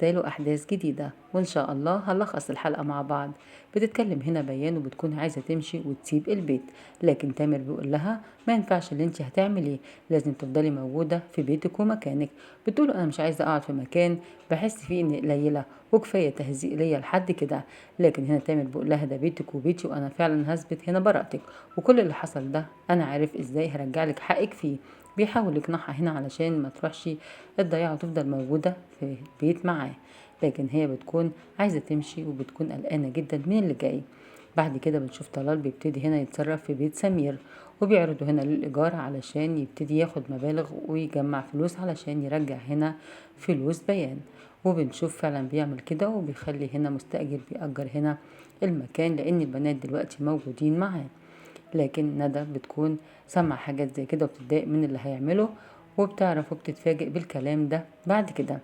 له أحداث جديدة، وإن شاء الله هنلخص الحلقة مع بعض. بتتكلم هنا بيان وبتكون عايزة تمشي وتسيب البيت، لكن تامر بيقول لها ما ينفعش اللي انت هتعمليه، لازم تفضلي موجودة في بيتك ومكانك. بتقول أنا مش عايزة أقعد في مكان بحس فيه إني قليلة وكفاية تهزيق ليا لحد كده. لكن هنا تامر بيقول لها ده بيتك وبيتي وأنا فعلا هثبت هنا براءتك، وكل اللي حصل ده أنا عارف إزاي هرجعلك حقك فيه. بيحاول يقنعها هنا علشان ما تروحش الضياع وتفضل موجودة في البيت معاه، لكن هي بتكون عايزة تمشي وبتكون قلقانة جدا من اللي جاي. بعد كده بنشوف طلال بيبتدي هنا يتصرف في بيت سمير، وبيعرضوا هنا للإيجار علشان يبتدي ياخد مبالغ ويجمع فلوس علشان يرجع هنا فلوس بيان. وبنشوف فعلا بيعمل كده وبيخلي هنا مستأجر بيأجر هنا المكان لأن البنات دلوقتي موجودين معاه. لكن ندى بتكون سمع حاجات زي كده وبتتضايق من اللي هيعمله، وبتعرف وبتتفاجئ بالكلام ده بعد كده.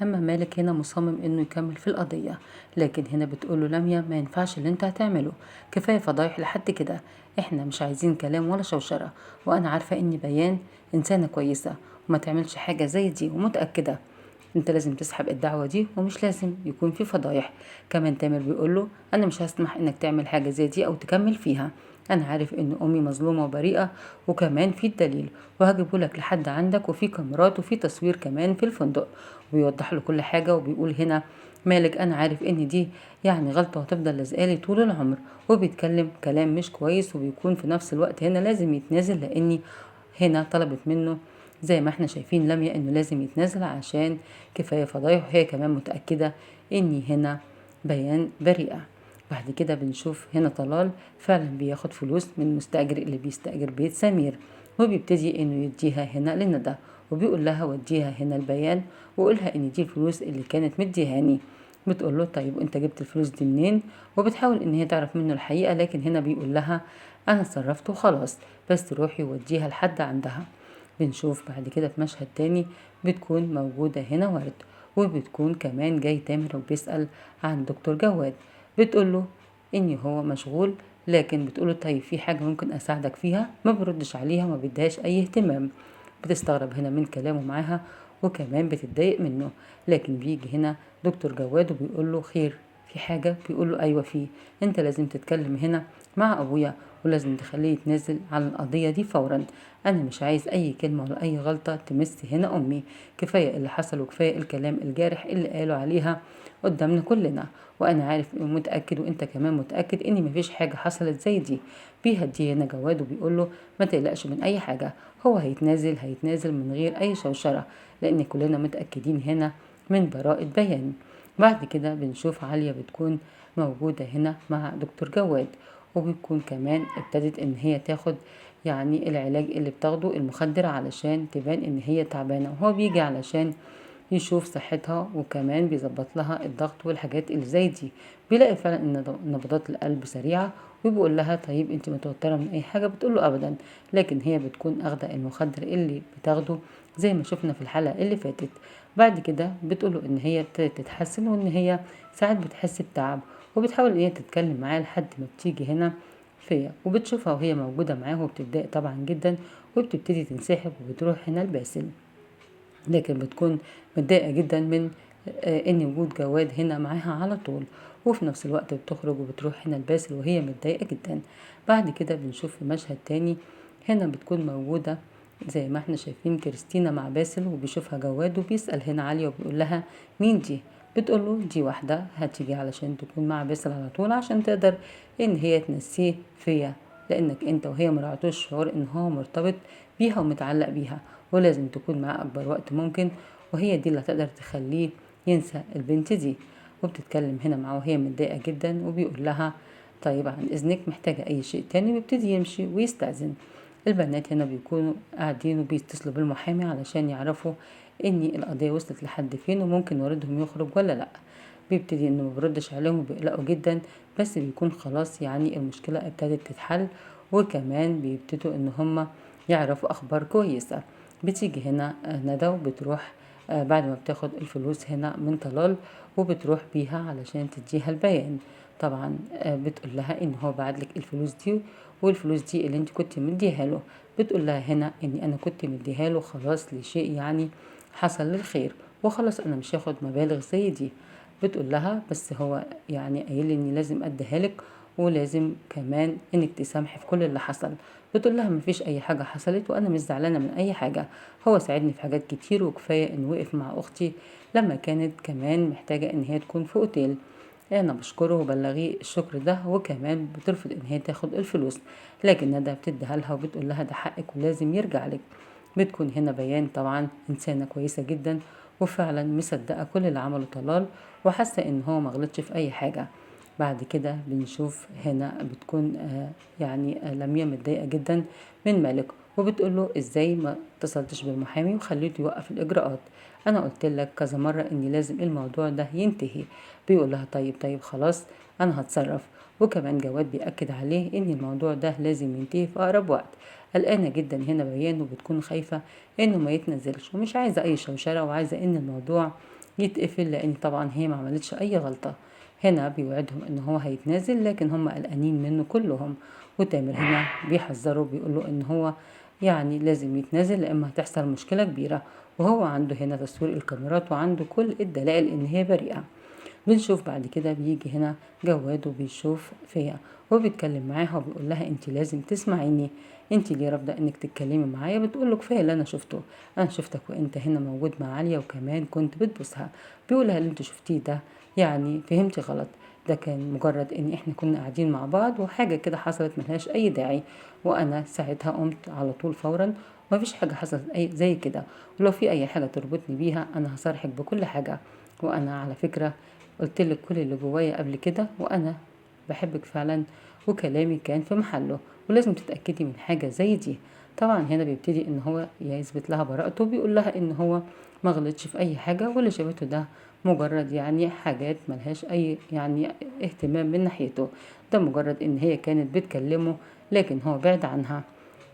اما مالك هنا مصمم انه يكمل في القضية، لكن هنا بتقوله لميا ما ينفعش اللي انت هتعمله، كفاية فضايح لحد كده، احنا مش عايزين كلام ولا شوشرة، وانا عارفة اني بيان انسانة كويسة وما تعملش حاجة زي دي ومتأكدة. انت لازم تسحب الدعوة دي ومش لازم يكون في فضايح. كمان تامر بيقوله انا مش هسمح انك تعمل حاجة زي دي او تكمل فيها، انا عارف ان امي مظلومة وبريئة، وكمان في الدليل وهجيبه لك لحد عندك وفي كاميرات وفي تصوير كمان في الفندق. وبيوضح له كل حاجة وبيقول هنا مالك انا عارف ان دي يعني غلطة وهتفضل لازقالي طول العمر. وبيتكلم كلام مش كويس وبيكون في نفس الوقت هنا لازم يتنازل لاني هنا طلبت منه زي ما احنا شايفين لميا انه لازم يتنازل عشان كفاية فضايح، وهي كمان متأكدة اني هنا بيان بريئة. بعد كده بنشوف هنا طلال فعلا بياخد فلوس من المستأجر اللي بيستأجر بيت سمير، وبيبتدي انه يديها هنا لندى، وبيقول لها وديها هنا البيان وقولها ان دي الفلوس اللي كانت مديهاني. بتقول له طيب انت جبت الفلوس دي منين، وبتحاول ان هي تعرف منه الحقيقة، لكن هنا بيقول لها انا اتصرفت وخلاص، بس روحي وديها لحد عندها. بنشوف بعد كده في مشهد تاني بتكون موجودة هنا ورد، وبتكون كمان جاي تامر وبيسأل عن دكتور جواد. بتقوله اني هو مشغول، لكن بتقوله طيب في حاجة ممكن اساعدك فيها، ما بردش عليها وما بدهاش اي اهتمام. بتستغرب هنا من كلامه معاها وكمان بتتضايق منه. لكن بيجي هنا دكتور جواد وبيقول له خير في حاجة، بيقول له أيوة فيه، أنت لازم تتكلم هنا مع أبويا ولازم تخليه يتنازل عن القضية دي فورا. أنا مش عايز أي كلمة ولا أي غلطة تمس هنا أمي، كفاية اللي حصل وكفاية الكلام الجارح اللي قالوا عليها قدامنا كلنا، وأنا عارف ومتأكد وأنت كمان متأكد إن مفيش حاجة حصلت زي دي. بيهديه هنا جواد وبيقول له ما تقلقش من أي حاجة، هو هيتنازل من غير أي شوشرة، لأن كلنا متأكدين هنا من براءة بيان. بعد كده بنشوف عالية بتكون موجودة هنا مع دكتور جواد، وبتكون كمان ابتدت ان هي تاخد يعني العلاج اللي بتاخده المخدر علشان تبان ان هي تعبانة، وهو بيجي علشان يشوف صحتها وكمان بيظبط لها الضغط والحاجات اللي زي دي. بيلاقي فعلا ان نبضات القلب سريعة، وبيقول لها طيب انت متوترة من اي حاجة، بتقول له ابدا، لكن هي بتكون اخده المخدر اللي بتاخده زي ما شفنا في الحلقة اللي فاتت. بعد كده بتقوله ان هي ابتدت تتحسن وان هي ساعات بتحس بتعب، وبتحاول ان هي تتكلم معاه لحد ما بتيجي هنا فيا وبتشوفها وهي موجودة معاه وبتتضايق طبعا جدا، وبتبتدي تنسحب وبتروح هنا لباسل. لكن بتكون متضايقة جدا من ان وجود جواد هنا معاها على طول، وفي نفس الوقت بتخرج وبتروح هنا لباسل وهي متضايقة جدا. بعد كده بنشوف في مشهد تاني هنا بتكون موجودة زي ما احنا شايفين كريستينا مع باسل، وبيشوفها جواد وبيسأل هنا عالية وبيقول لها مين دي، بتقوله دي واحدة هتيجي علشان تكون مع باسل على طول عشان تقدر ان هي تنسيه فيا، لانك انت وهي مراعتوش شعور ان هو مرتبط بيها ومتعلق بيها، ولازم تكون معاه اكبر وقت ممكن، وهي دي اللي هتقدر تخليه ينسى البنت دي. وبتتكلم هنا معاه وهي متضايقة جدا وبيقول لها طيب عن اذنك محتاجة اي شيء تاني، ويبتدي يمشي ويستأذن. البنات هنا بيكونوا قاعدين وبيتصلوا بالمحامي علشان يعرفوا ان القضية وصلت لحد فين وممكن والدهم يخرج ولا لا. بيبتدي انه مبردش عليهم وبيقلقوا جدا، بس بيكون خلاص يعني المشكلة ابتدت تتحل، وكمان بيبتدوا ان هما يعرفوا اخبار كويسة. بتيجي هنا ندى وبتروح بعد ما بتاخد الفلوس هنا من طلال وبتروح بيها علشان تديها البيان. طبعا بتقول لها ان هو بعتلك الفلوس دي والفلوس دي اللي انت كنت مديها له. بتقول لها هنا اني انا كنت مديها له خلاص لشيء يعني حصل للخير وخلاص، انا مش هاخد مبالغ زي دي. بتقول لها بس هو يعني قايل لي اني لازم اديها لك، ولازم كمان انك تسامحي في كل اللي حصل. بتقول لها مفيش اي حاجة حصلت وانا مش زعلانة من اي حاجة، هو ساعدني في حاجات كتير وكفاية انه وقف مع اختي لما كانت كمان محتاجة ان هي تكون في اوتيل. انا بشكره وبلغيه الشكر ده، وكمان بترفض ان هي تاخد الفلوس، لكن ندى بتديها لها وبتقول لها ده حقك ولازم يرجع لك. بتكون هنا بيان طبعا إنسانة كويسة جدا، وفعلا مصدقة كل اللي عمله طلال، وحاسة إن هو مغلطش في أي حاجة. بعد كده بنشوف هنا بتكون لميا متضايقة جدا من مالك، وبتقول له ازاي ما اتصلتش بالمحامي وخليته يوقف الإجراءات؟ أنا قلت لك كذا مرة إن لازم الموضوع ده ينتهي. بيقول لها طيب طيب خلاص أنا هتصرف. وكمان جواد بيأكد عليه إن الموضوع ده لازم ينتهي في أقرب وقت. قلقانة جدا هنا بيان، وبتكون خايفة إنه ما يتنزلش، ومش عايزة أي شوشرة، وعايزة إن الموضوع يتقفل، لأن طبعا هي ما عملتش أي غلطة. هنا بيوعدهم إن هو هيتنازل، لكن هم قلقانين منه كلهم. وتامر هنا بيحذره، بيقوله إن هو لازم يتنازل لإما هتحصل مشكلة كبيرة، وهو عنده هنا تصوير الكاميرات وعنده كل الدلائل إن هي بريئة. بنشوف بعد كده بيجي هنا جواد وبيشوف فيا وبيتكلم معاها وبيقول لها انت لازم تسمعيني، انت ليه رافضه انك تتكلمي معايا؟ بتقول له كفايه اللي انا شفته، انا شفتك وانت هنا موجود مع عليا وكمان كنت بتبوسها. بيقول لها اللي انت شفتيه ده فهمتي غلط، ده كان مجرد ان احنا كنا قاعدين مع بعض وحاجه كده حصلت ملهاش اي داعي، وانا ساعتها قمت على طول فورا، مفيش حاجه حصلت اي زي كده، ولو في اي حاجه تربطني بيها انا هصارحك بكل حاجه. وانا على فكره قلتلك كل اللي جوايا قبل كده، وانا بحبك فعلا، وكلامي كان في محله، ولازم تتأكدي من حاجة زي دي. طبعا هنا بيبتدي ان هو يثبت لها براءته، بيقول لها ان هو ما غلطش في اي حاجة، واللي شافته ده مجرد حاجات ملهاش اي اهتمام من ناحيته، ده مجرد ان هي كانت بتكلمه لكن هو بعد عنها.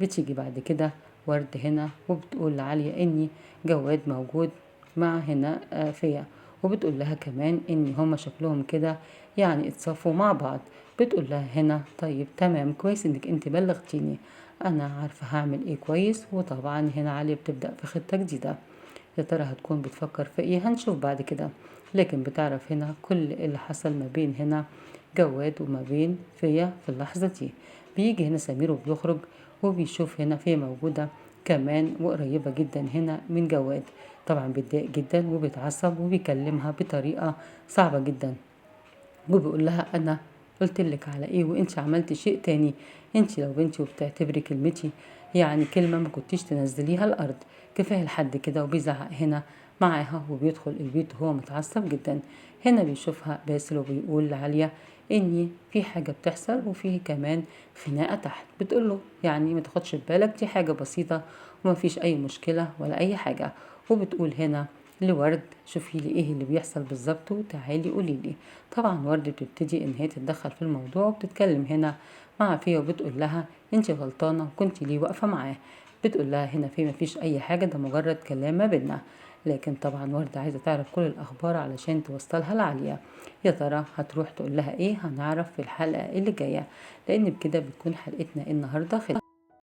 بتيجي بعد كده ورد هنا وبتقول لعالية اني جواد موجود مع هنا فيا، وبتقول لها كمان ان هما شكلهم كده اتصافوا مع بعض. بتقول لها هنا طيب تمام كويس انك انت بلغتيني، انا عارفة هعمل ايه كويس. وطبعا هنا علي بتبدأ في خطة جديدة، يا ترى هتكون بتفكر في ايه؟ هنشوف بعد كده. لكن بتعرف هنا كل اللي حصل ما بين هنا جواد وما بين فيا في اللحظة دي. بيجي هنا سمير وبيخرج وبيشوف هنا فيا موجودة كمان وقريبة جدا هنا من جواد. طبعا بيتضايق جدا وبيتعصب وبيكلمها بطريقة صعبة جدا، وبيقول لها انا قلت لك على ايه وانت عملتي شيء تاني؟ انت لو بنتي وبتعتبري كلمتي كلمة ما كنتيش تنزليها الارض، كفايه لحد كده. وبيزعق هنا معاها وبيدخل البيت وهو متعصب جدا. هنا بيشوفها باسل وبيقول لعليا ان في حاجه بتحصل وفي كمان خناقه تحت. بتقول له ما تاخدش في بالك، دي حاجه بسيطه وما فيش اي مشكله ولا اي حاجه. وبتقول هنا لورد شوفي لي ايه اللي بيحصل بالظبط وتعالي قولي لي. طبعا ورد بتبتدي ان هي تتدخل في الموضوع وبتتكلم هنا مع فيا وبتقول لها انت غلطانه وكنت ليه واقفه معاه. بتقول لها هنا في مفيش اي حاجه، ده مجرد كلام ما بينا. لكن طبعا وردة عايزة تعرف كل الأخبار علشان توصلها لعليا. يا ترى هتروح تقول لها ايه؟ هنعرف في الحلقة اللي جاية، لأن بكده بتكون حلقتنا النهاردة خلصت.